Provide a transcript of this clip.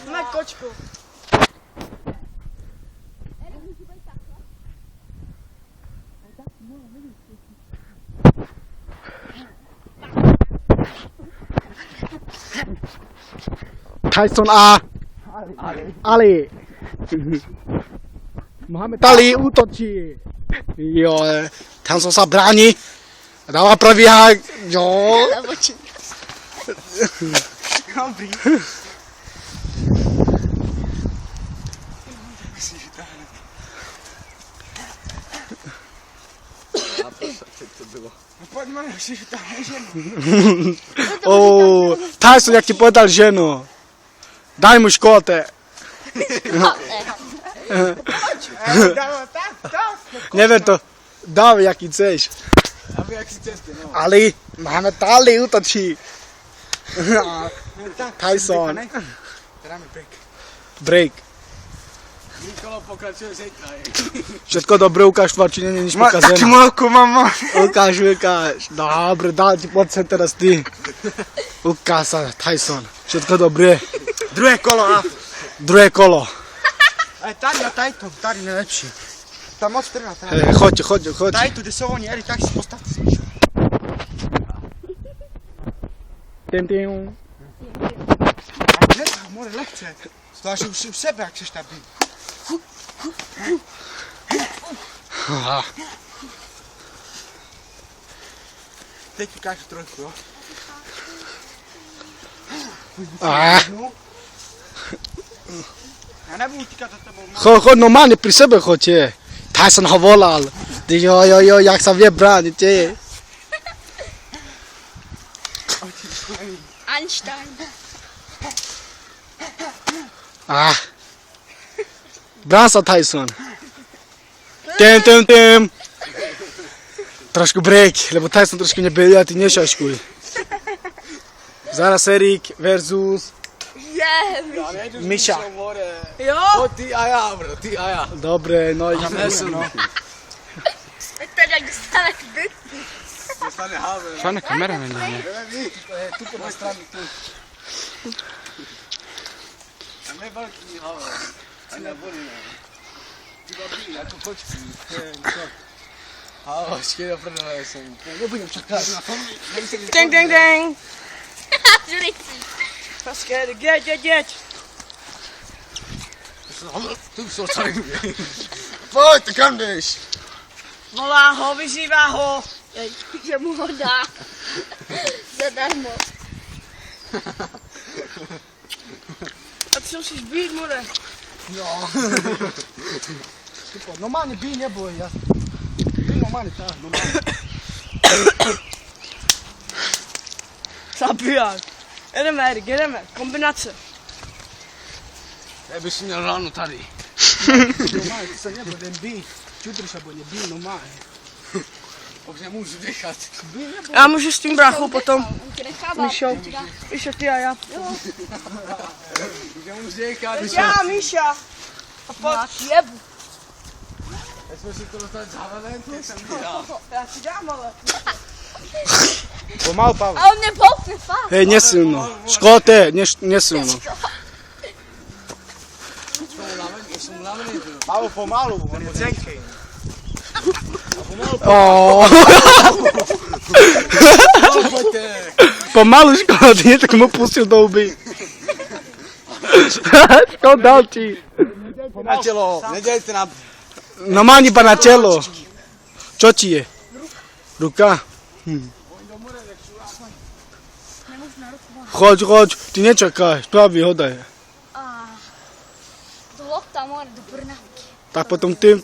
Na kočku. Tyson a Ali. Mohamed Ali útočí. Jo, Tyson sa bráni. Dáva pravý hák. Jo. Dobrý. No poďme, že si tam ženu. Tyson, jak ti povedal ženu. Daj mu škote. Dáva tak. Neviem to. Dávaj, jaký chceš. Aby jak si ceste, no. Ali, Mohamed Ali útočí. Tyson. Dáme break. Break. Nikolo pokračuje zejtra. Všetko dobré, ukáž tvár, či nie je nič pokazené. Taký malku mám. Ukáž. Dobre, dá ti poď sem teraz ty. Ukáž sa, Tyson. Všetko dobré. Druhé kolo, a? Druhé kolo. Aj tady a tajto, tady najlepší. Tam moc trvá, tady. Choď. Tajto, kde sú oni, jeli, tak si postavte si. Tim. A dnes, more, lehce. Zvlášť už v sebe, jak seš tam být. Teď ukážu trojku, jo? Ja nebudu utíkat za tebou. Choď, normálne pri sebe choďte. Tyson ho volal. Jo, jak sa vie brániť, je. Einstein. Brán sa, Tyson. Tim. Trošku break, lebo Tyson trošku neberie a ty nešaškuj. Zaraz Erik versus Miša. Jo. Ty a ja, bro, ty a ja. Dobre, no ideme. No. Teď jak dostane byt. Dostane háve. Žádná kamera není. Tu po dvě strany, tu. Tam je velký háve. A nebolí, ne. Ty babi, jako kočky. Hávačky do prdele jsem. Nebudem čekat na tom. Ding. Žurici. Paskedy, jeď. Tu jsou celý. Pojď, ty kam jdeš? Volá ho, vyzývá ho. Že mu ho dá. Zadarmo. A ty musíš být, more. Jo. Normálne by neboj, ja. By normálne tak, normálne. Zabijak. Jedeme, Erik, kombinace. Já bych si měl ráno tady. Normálne, ty sa neboj, len by. Čutri sa bude, by normálne. Už nemůžu dechat. Já můžu s tím bráchou potom. On ti nechává. Míšo, ty a já. Už nemůžu dechat. Já, Míša. A pojď. Máš jebu. Já jsme si to dostali závaden, tak jsem dělal. Já ti dám, ale. Pomalu, Pavel. A on mě poupne fakt. Hej, nesilno. Škote, nesilno. Jsem unavený, byl. Pavel, pomalu. Cenkej. Pomalu Škote, tak mu pustil do huby. Škod dal ti. Na tělo, nedělejte na... Normálne iba na telo. Čo ti je? Ruka? Choď, ty nečakáš, pravý hodaj. Do lokta more, do Brnavky. Tak potom tým.